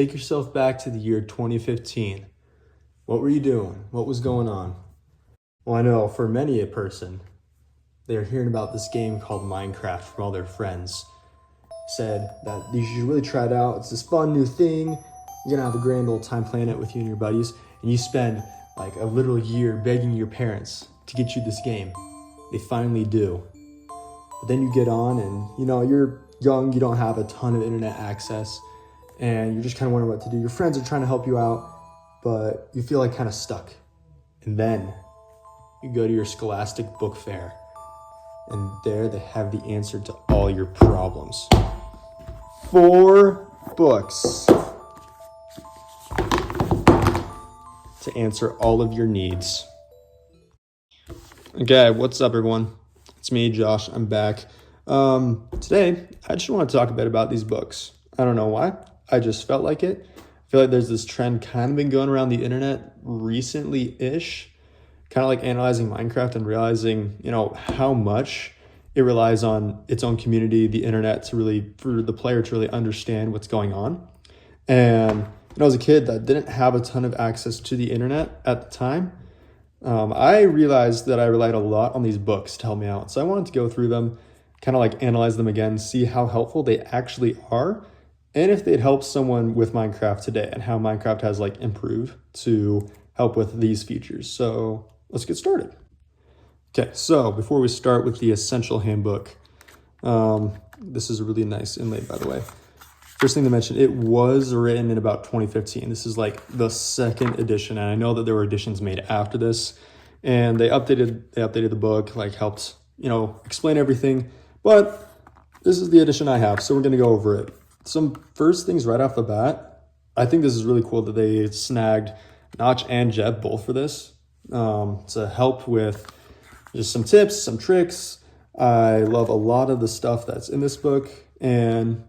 Take yourself back to the year 2015. What were you doing? What was going on? Well, I know for many a person, they're hearing about this game called Minecraft from all their friends. Said that you should really try it out. It's this fun new thing. You're gonna have a grand old time playing it with you and your buddies, and you spend like a literal year begging your parents to get you this game. They finally do. But then you get on and you're young, you don't have a ton of internet access, and you're just kind of wondering what to do. Your friends are trying to help you out, but you feel like kind of stuck. And then you go to your Scholastic book fair, and there they have the answer to all your problems. 4 books to answer all of your needs. Okay, what's up, everyone? It's me, Josh. I'm back. Today, I just want to talk a bit about these books. I don't know why. I just felt like it. I feel like there's this trend kind of been going around the internet recently-ish, kind of like analyzing Minecraft and realizing, how much it relies on its own community, the internet, for the player to really understand what's going on. And as a kid that didn't have a ton of access to the internet at the time, I realized that I relied a lot on these books to help me out. So I wanted to go through them, kind of like analyze them again, see how helpful they actually are, and if they'd help someone with Minecraft today and how Minecraft has improved to help with these features. So let's get started. Okay, so before we start with the Essential Handbook, this is a really nice inlay, by the way. First thing to mention, it was written in about 2015. This is like the 2nd edition, and I know that there were editions made after this, and they updated the book, helped, explain everything, but this is the edition I have, so we're gonna go over it. Some first things right off the bat, I think this is really cool that they snagged Notch and Jeb both for this, to help with just some tips, some tricks. I love a lot of the stuff that's in this book, and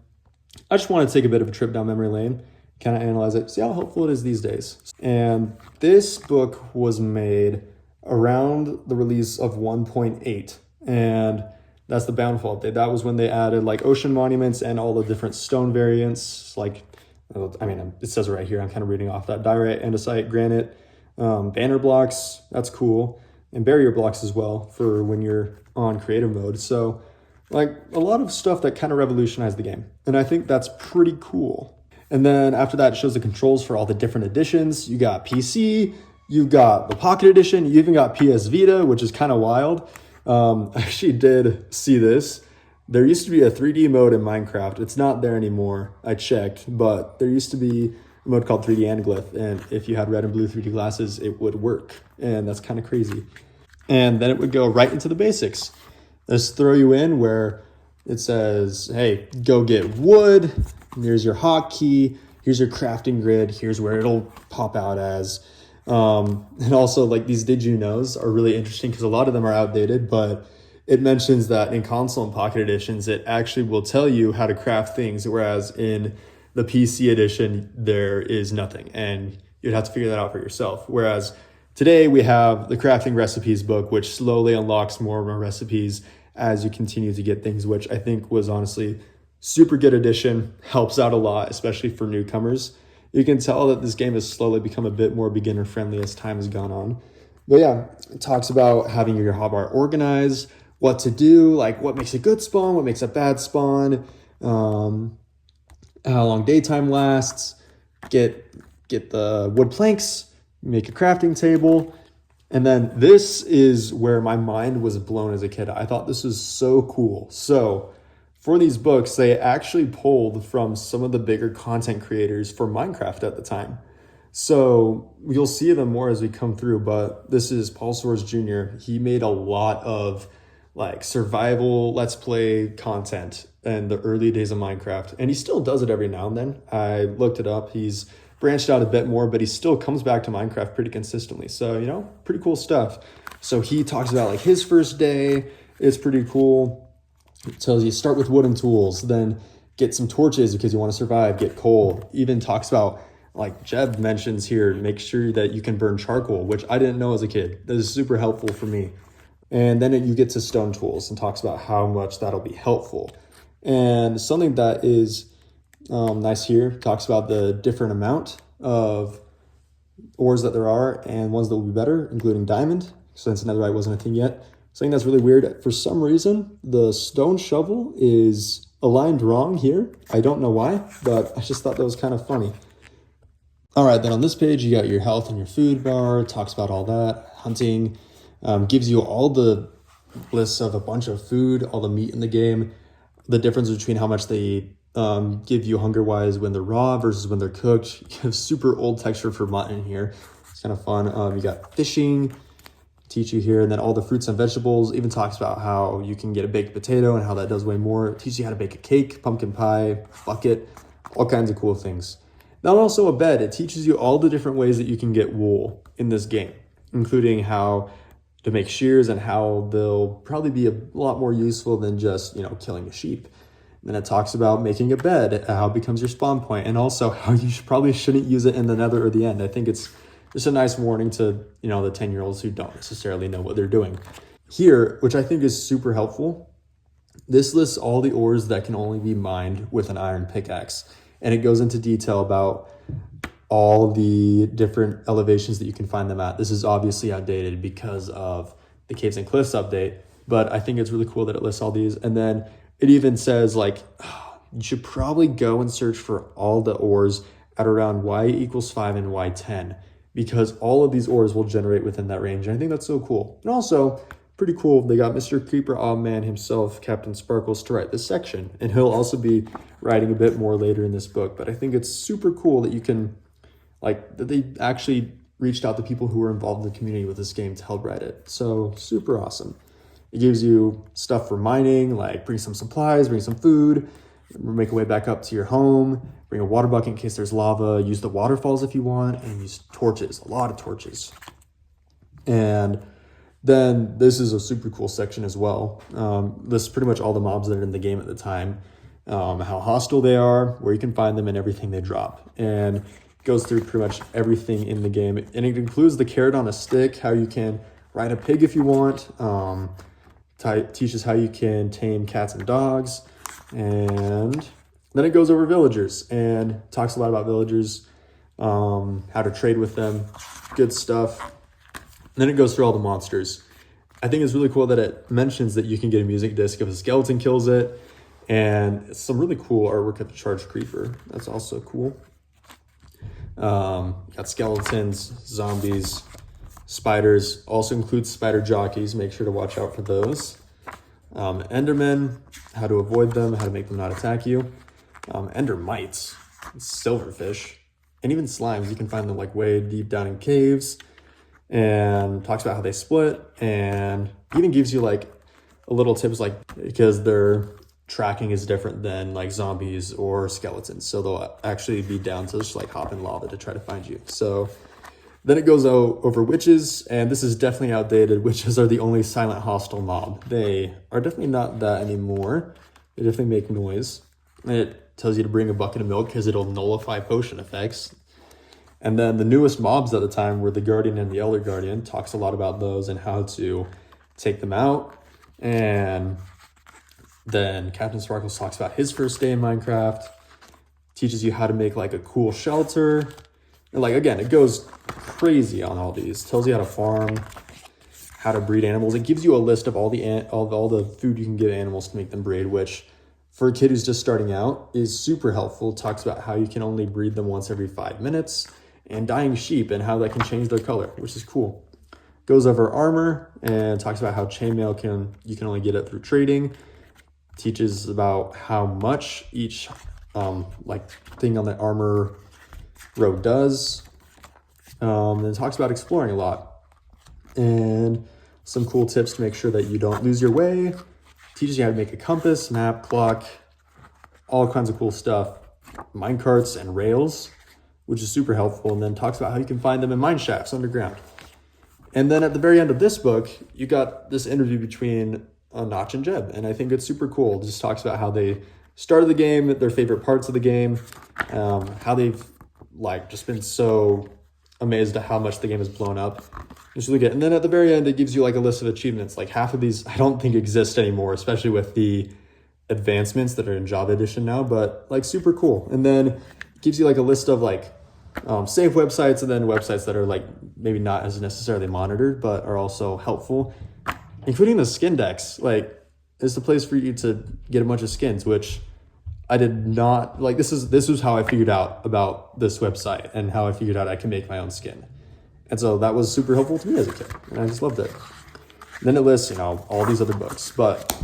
I just want to take a bit of a trip down memory lane, kind of analyze it, see how helpful it is these days. And this book was made around the release of 1.8, and that's the Bountiful update. That was when they added ocean monuments and all the different stone variants. It says it right here. I'm kind of reading off that diorite, andesite, granite, banner blocks. That's cool. And barrier blocks as well for when you're on creative mode. So a lot of stuff that kind of revolutionized the game. And I think that's pretty cool. And then after that, it shows the controls for all the different editions. You got PC, you got the Pocket Edition, you even got PS Vita, which is kind of wild. I actually did see this. There used to be a 3D mode in Minecraft. It's not there anymore. I checked, but there used to be a mode called 3D Anaglyph, and if you had red and blue 3D glasses, it would work, and that's kind of crazy. And then it would go right into the basics. Let's throw you in where it says, hey, go get wood, here's your hotkey, here's your crafting grid, here's where it'll pop out as. And also these did you knows are really interesting because a lot of them are outdated, but it mentions that in console and Pocket editions, it actually will tell you how to craft things, whereas in the PC edition, there is nothing, and you'd have to figure that out for yourself. Whereas today we have the crafting recipes book, which slowly unlocks more and more recipes as you continue to get things, which I think was honestly super good addition, helps out a lot, especially for newcomers. You can tell that this game has slowly become a bit more beginner friendly as time has gone on. But yeah, it talks about having your hotbar organized, what to do, what makes a good spawn, what makes a bad spawn, how long daytime lasts, get the wood planks, make a crafting table. And then this is where my mind was blown as a kid. I thought this was so cool. So for these books, they actually pulled from some of the bigger content creators for Minecraft at the time. So you'll see them more as we come through, but this is Paul Soares Jr. He made a lot of survival Let's Play content in the early days of Minecraft, and he still does it every now and then. I looked it up. He's branched out a bit more, but he still comes back to Minecraft pretty consistently. So, pretty cool stuff. So he talks about his first day. It's pretty cool. It tells you start with wooden tools, then get some torches because you want to survive, get coal. Even talks about, Jeb mentions here, make sure that you can burn charcoal, which I didn't know as a kid. That is super helpful for me. And then you get to stone tools and talks about how much that'll be helpful. And something that is Nice here. Talks about the different amount of ores that there are and ones that will be better, including diamond, since netherite wasn't a thing yet. Something that's really weird, for some reason, the stone shovel is aligned wrong here. I don't know why, but I just thought that was kind of funny. All right, then on this page, you got your health and your food bar, talks about all that, hunting, gives you all the lists of a bunch of food, all the meat in the game, the difference between how much they give you hunger-wise when they're raw versus when they're cooked. You have super old texture for mutton here. It's kind of fun. You got fishing, teach you here, and then all the fruits and vegetables. Even talks about how you can get a baked potato and how that does way more. It teaches you how to bake a cake, pumpkin pie, bucket, all kinds of cool things. Now also a bed. It teaches you all the different ways that you can get wool in this game, including how to make shears and how they'll probably be a lot more useful than just, killing a sheep. And then it talks about making a bed, how it becomes your spawn point, and also how you probably shouldn't use it in the nether or the end. I think it's just a nice warning to, the 10-year-olds who don't necessarily know what they're doing. Here, which I think is super helpful, this lists all the ores that can only be mined with an iron pickaxe. And it goes into detail about all of the different elevations that you can find them at. This is obviously outdated because of the Caves and Cliffs update, but I think it's really cool that it lists all these. And then it even says you should probably go and search for all the ores at around y=5 and y10, because all of these ores will generate within that range. And I think that's so cool. And also pretty cool, they got Mr. Creeper Man himself, Captain Sparkles, to write this section. And he'll also be writing a bit more later in this book. But I think it's super cool that you can, that they actually reached out to people who were involved in the community with this game to help write it. So super awesome. It gives you stuff for mining, like bring some supplies, bring some food, make your way back up to your home, bring a water bucket in case there's lava, use the waterfalls if you want, and use torches, a lot of torches. And then this is a super cool section as well. Lists pretty much all the mobs that are in the game at the time, how hostile they are, where you can find them, and everything they drop. And goes through pretty much everything in the game. And it includes the carrot on a stick, how you can ride a pig if you want, teaches how you can tame cats and dogs. And then it goes over villagers and talks a lot about villagers, how to trade with them, good stuff. And then it goes through all the monsters. I think it's really cool that it mentions that you can get a music disc if a skeleton kills it. And it's some really cool artwork of the charged creeper. That's also cool. Got skeletons, zombies, spiders. Also includes spider jockeys. Make sure to watch out for those. Endermen, how to avoid them, how to make them not attack you. Ender mites, silverfish, and even slimes. You can find them way deep down in caves. And talks about how they split, and even gives you a little tips, because their tracking is different than zombies or skeletons, so they'll actually be down to just hop in lava to try to find you. So then it goes over witches, and this is definitely outdated. Witches are the only silent hostile mob. They are definitely not that anymore. They definitely make noise. And it tells you to bring a bucket of milk because it'll nullify potion effects. And then the newest mobs at the time were the Guardian and the Elder Guardian. Talks a lot about those and how to take them out. And then Captain Sparkles talks about his first day in Minecraft. Teaches you how to make a cool shelter. And again, it goes crazy on all these. Tells you how to farm, how to breed animals. It gives you a list of all the food you can give animals to make them breed, which for a kid who's just starting out is super helpful. Talks about how you can only breed them once every 5 minutes. And dying sheep and how that can change their color, which is cool. Goes over armor and talks about how chainmail you can only get it through trading. Teaches about how much each thing on the armor row does. Then talks about exploring a lot. And some cool tips to make sure that you don't lose your way. Teaches you how to make a compass, map, clock, all kinds of cool stuff. Minecarts and rails, which is super helpful, and then talks about how you can find them in mine shafts underground. And then at the very end of this book, you got this interview between Notch and Jeb, and I think it's super cool. It just talks about how they started the game, their favorite parts of the game, how they've just been so amazed at how much the game has blown up. It's really good. And then at the very end, it gives you a list of achievements. Half of these I don't think exist anymore, especially with the advancements that are in Java edition now, but like super cool. And then it gives you like a list of like safe websites, and then websites that are like maybe not as necessarily monitored, but are also helpful, including the skin decks. Like, it's the place for you to get a bunch of skins, which I did not like. This was how I figured out about this website and how I figured out I can make my own skin. And so that was super helpful to me as a kid, and I just loved it. And then it lists, all these other books, but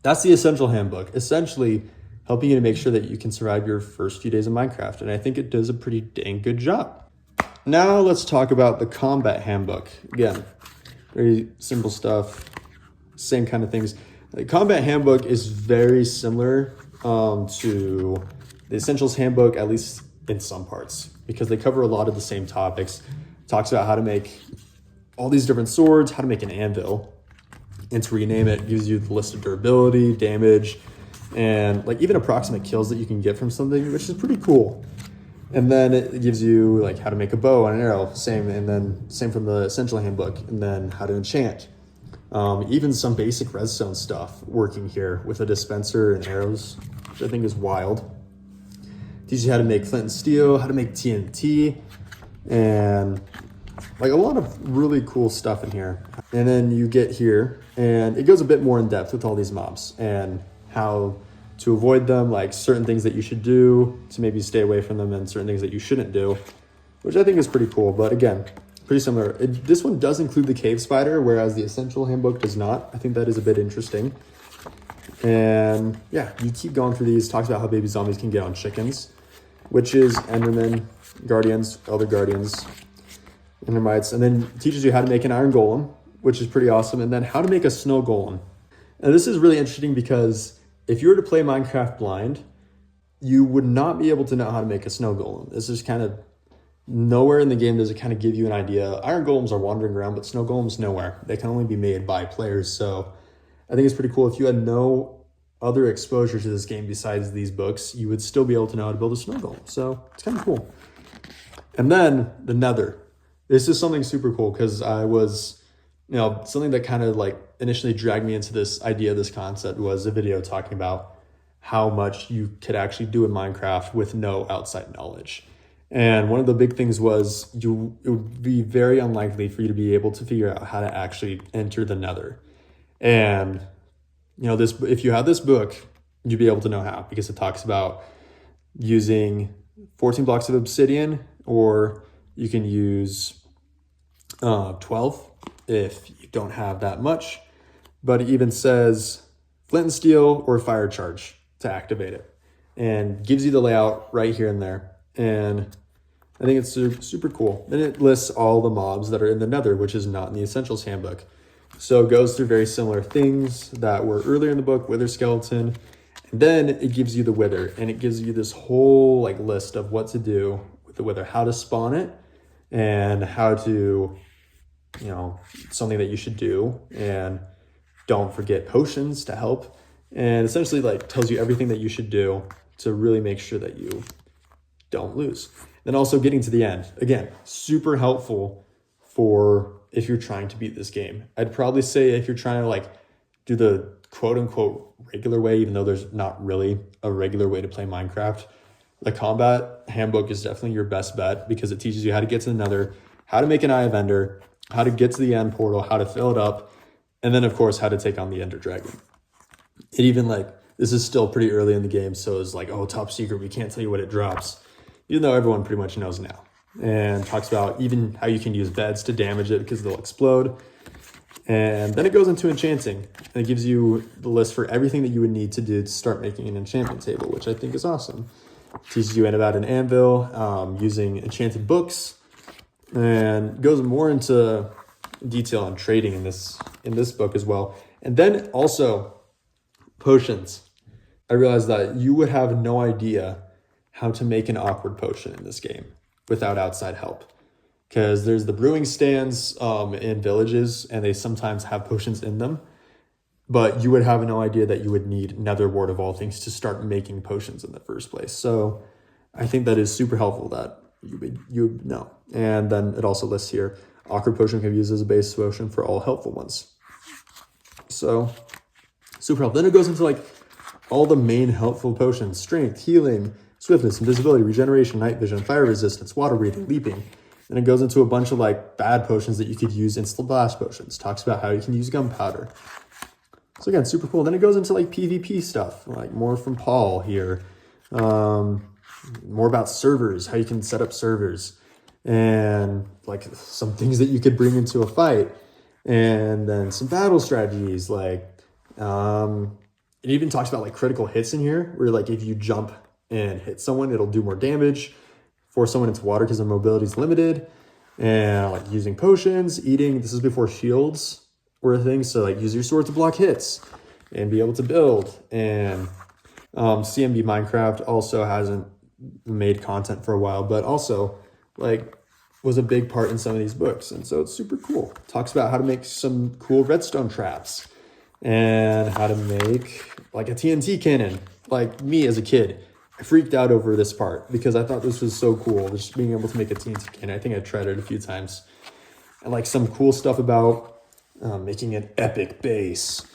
that's the Essential Handbook, essentially helping you to make sure that you can survive your first few days of Minecraft. And I think it does a pretty dang good job. Now let's talk about the Combat Handbook. Again, very simple stuff, same kind of things. The Combat Handbook is very similar to the Essentials Handbook, at least in some parts, because they cover a lot of the same topics. Talks about how to make all these different swords, how to make an anvil, and to rename it gives you the list of durability, damage, and like even approximate kills that you can get from something, which is pretty cool. And then it gives you like how to make a bow and an arrow, and then same from the Essential Handbook, and then how to enchant. Even some basic redstone stuff working here with a dispenser and arrows, which I think is wild. Teaches you how to make flint and steel, how to make TNT, and like a lot of really cool stuff in here. And then you get here and it goes a bit more in depth with all these mobs and how to avoid them, like certain things that you should do to maybe stay away from them, and certain things that you shouldn't do, which I think is pretty cool. But again, pretty similar. This one does include the cave spider, whereas the Essential Handbook does not. I think that is a bit interesting. And yeah, you keep going through these. Talks about how baby zombies can get on chickens, witches, endermen, guardians, elder guardians, endermites, and then teaches you how to make an iron golem, which is pretty awesome, and then how to make a snow golem. And this is really interesting because if you were to play Minecraft blind, you would not be able to know how to make a snow golem. This is kind of nowhere in the game does it kind of give you an idea. Iron golems are wandering around, but snow golems nowhere. They can only be made by players. So I think it's pretty cool. If you had no other exposure to this game besides these books, you would still be able to know how to build a snow golem. So it's kind of cool. And then the Nether. This is something super cool because I was, something that kind of like initially dragged me into this idea, this concept, was a video talking about how much you could actually do in Minecraft with no outside knowledge. And one of the big things was it would be very unlikely for you to be able to figure out how to actually enter the Nether. And, if you had this book, you'd be able to know how, because it talks about using 14 blocks of obsidian, or you can use 12 if you don't have that much. But it even says flint and steel or fire charge to activate it, and gives you the layout right here and there. And I think it's super cool. Then it lists all the mobs that are in the Nether, which is not in the Essentials Handbook. So it goes through very similar things that were earlier in the book, Wither Skeleton. And then it gives you the Wither, and it gives you this whole like list of what to do with the Wither, how to spawn it, and how to, something that you should do. And don't forget potions to help. And essentially like tells you everything that you should do to really make sure that you don't lose. Then also getting to the end. Again, super helpful for if you're trying to beat this game. I'd probably say if you're trying to like do the quote unquote regular way, even though there's not really a regular way to play Minecraft, the Combat Handbook is definitely your best bet, because it teaches you how to get to the Nether, how to make an Eye of Ender, how to get to the end portal, how to fill it up, and then of course how to take on the Ender Dragon. It even this is still pretty early in the game, so it's like, oh, top secret, we can't tell you what it drops, even though everyone pretty much knows now. And talks about even how you can use beds to damage it because they'll explode. And then it goes into enchanting, and it gives you the list for everything that you would need to do to start making an enchantment table, which I think is awesome. It teaches you about an anvil, using enchanted books, and goes more into detail on trading in this book as well. And then also potions. I realized that you would have no idea how to make an awkward potion in this game without outside help, because there's the brewing stands in villages, and they sometimes have potions in them, but you would have no idea that you would need Nether wart of all things to start making potions in the first place. So I think that is super helpful that you would know. And then it also lists here, awkward potion can be used as a base potion for all helpful ones. So super helpful. Then it goes into like all the main helpful potions: strength, healing, swiftness, invisibility, regeneration, night vision, fire resistance, water breathing, leaping. And it goes into a bunch of like bad potions that you could use, instant blast potions. Talks about how you can use gunpowder. So again, super cool. Then it goes into like PvP stuff, like more from Paul here. More about servers, how you can set up servers, and like some things that you could bring into a fight. And then some battle strategies, like it even talks about like critical hits in here, where like if you jump and hit someone, it'll do more damage. Force someone into water because their mobility is limited. And like using potions, eating. This is before shields were a thing, so like use your sword to block hits and be able to build. And CMB Minecraft also hasn't made content for a while, but also like was a big part in some of these books, and so it's super cool. Talks about how to make some cool redstone traps and how to make like a TNT cannon. Like me as a kid, I freaked out over this part because I thought this was so cool, just being able to make a TNT cannon. I think I tried it a few times. And like some cool stuff about making an epic base.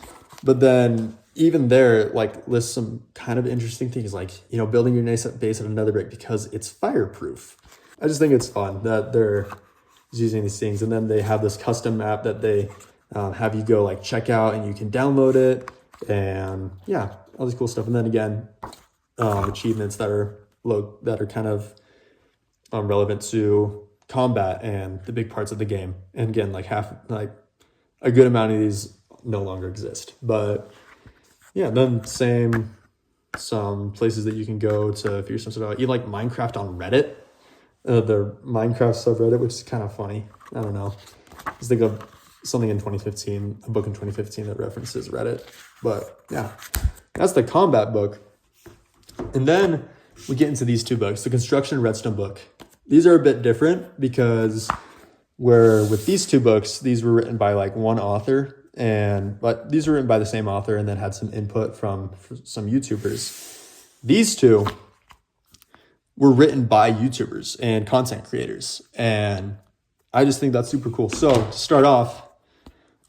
But then even there, like lists some kind of interesting things, like, you know, building your nice base at another brick because it's fireproof. I just think it's fun that they're using these things. And then they have this custom map that they have you go like check out, and you can download it, and yeah, all this cool stuff. And then again, achievements that are kind of relevant to combat and the big parts of the game. And again, like a good amount of these no longer exist. But yeah, then some places that you can go to figure something out. You like Minecraft on Reddit, the Minecraft subreddit, which is kind of funny. I don't know. Just think of something in 2015, a book in 2015 that references Reddit. But yeah, that's the combat book. And then we get into these two books, the construction and redstone book. These are a bit different because where with these two books, these were written by like one author, but these were written by the same author and then had some input from some YouTubers. These two were written by YouTubers and content creators, and I just think that's super cool. So to start off,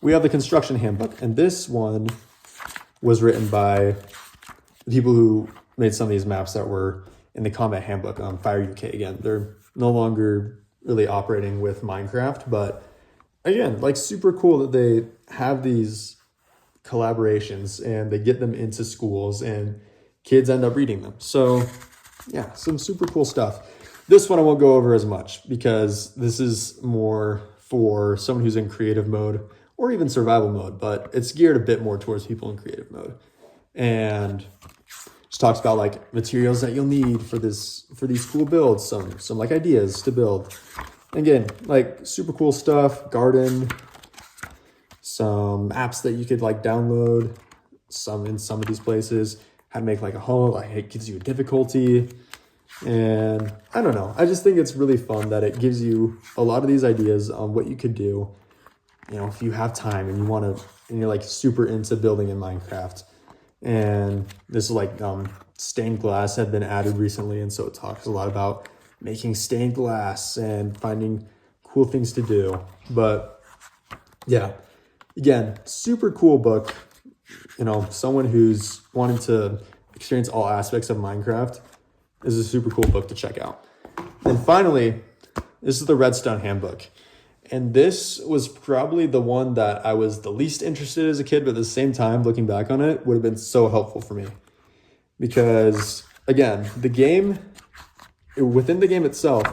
we have the construction handbook, and this one was written by the people who made some of these maps that were in the combat handbook on Fire UK. Again, they're no longer really operating with Minecraft, but again, like super cool that they have these collaborations and they get them into schools and kids end up reading them. So yeah, some super cool stuff. This one I won't go over as much because this is more for someone who's in creative mode or even survival mode, but it's geared a bit more towards people in creative mode. And just talks about like materials that you'll need for these cool builds, some like ideas to build. Again, like super cool stuff, garden, some apps that you could like download, in some of these places, how to make like a home, like it gives you a difficulty. And I don't know, I just think it's really fun that it gives you a lot of these ideas on what you could do, you know, if you have time and you're like super into building in Minecraft. And this is like stained glass had been added recently, and so it talks a lot about making stained glass and finding cool things to do. But yeah, again, super cool book. You know, someone who's wanting to experience all aspects of Minecraft, is a super cool book to check out. And finally, this is the Redstone Handbook. And this was probably the one that I was the least interested in as a kid, but at the same time, looking back on it, would have been so helpful for me. Because, again, within the game itself,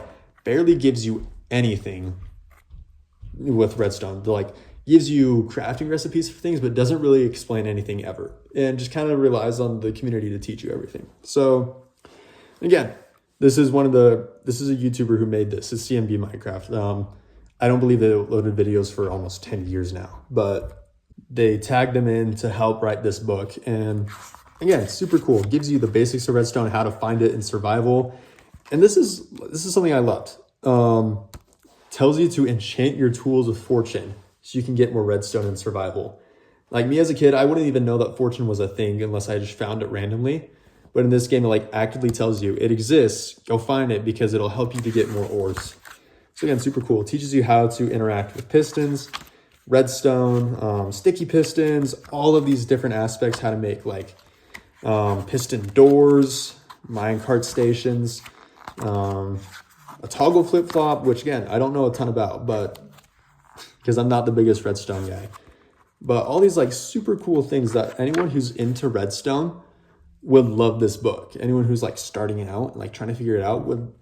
barely gives you anything with Redstone. Like, gives you crafting recipes for things, but doesn't really explain anything ever. And just kind of relies on the community to teach you everything. So, again, this is a YouTuber who made this. It's CMB Minecraft. I don't believe they uploaded videos for almost 10 years now, but they tagged them in to help write this book. And again, super cool. Gives you the basics of redstone, how to find it in survival. And this is something I loved. Tells you to enchant your tools with fortune so you can get more redstone in survival. Like me as a kid, I wouldn't even know that fortune was a thing unless I just found it randomly. But in this game, it like actively tells you it exists. Go find it because it'll help you to get more ores. So again, super cool. It teaches you how to interact with pistons, redstone, sticky pistons, all of these different aspects, how to make like piston doors, minecart stations, a toggle flip-flop, which again, I don't know a ton about, but because I'm not the biggest redstone guy. But all these like super cool things that anyone who's into redstone would love this book. Anyone who's like starting out and like trying to figure it out would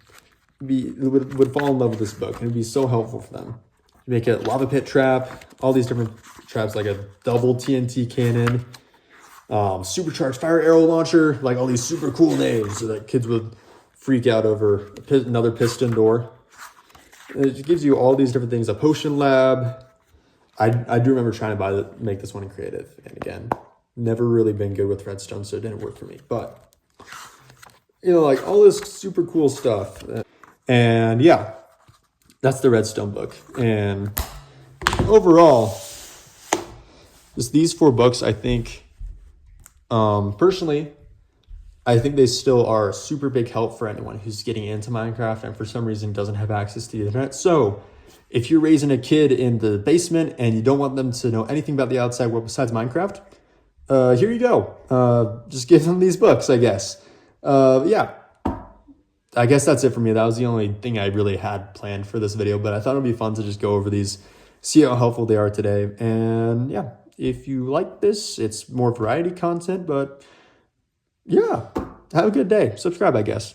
fall in love with this book, and it'd be so helpful for them. You make a lava pit trap, all these different traps, like a double TNT cannon, supercharged fire arrow launcher, like all these super cool names so that kids would freak out over another piston door. It gives you all these different things. A potion lab. I do remember trying to make this one in creative, and again, never really been good with redstone, so it didn't work for me. But you know, like all this super cool stuff, and yeah, that's the redstone book. And overall, just these 4 books, I think, personally, I think they still are a super big help for anyone who's getting into Minecraft and for some reason doesn't have access to the internet. So if you're raising a kid in the basement and you don't want them to know anything about the outside world besides Minecraft, here you go. Just give them these books, I guess. Yeah, I guess that's it for me. That was the only thing I really had planned for this video, but I thought it'd be fun to just go over these, see how helpful they are today. And yeah, if you like this, it's more variety content, but yeah, have a good day. Subscribe, I guess.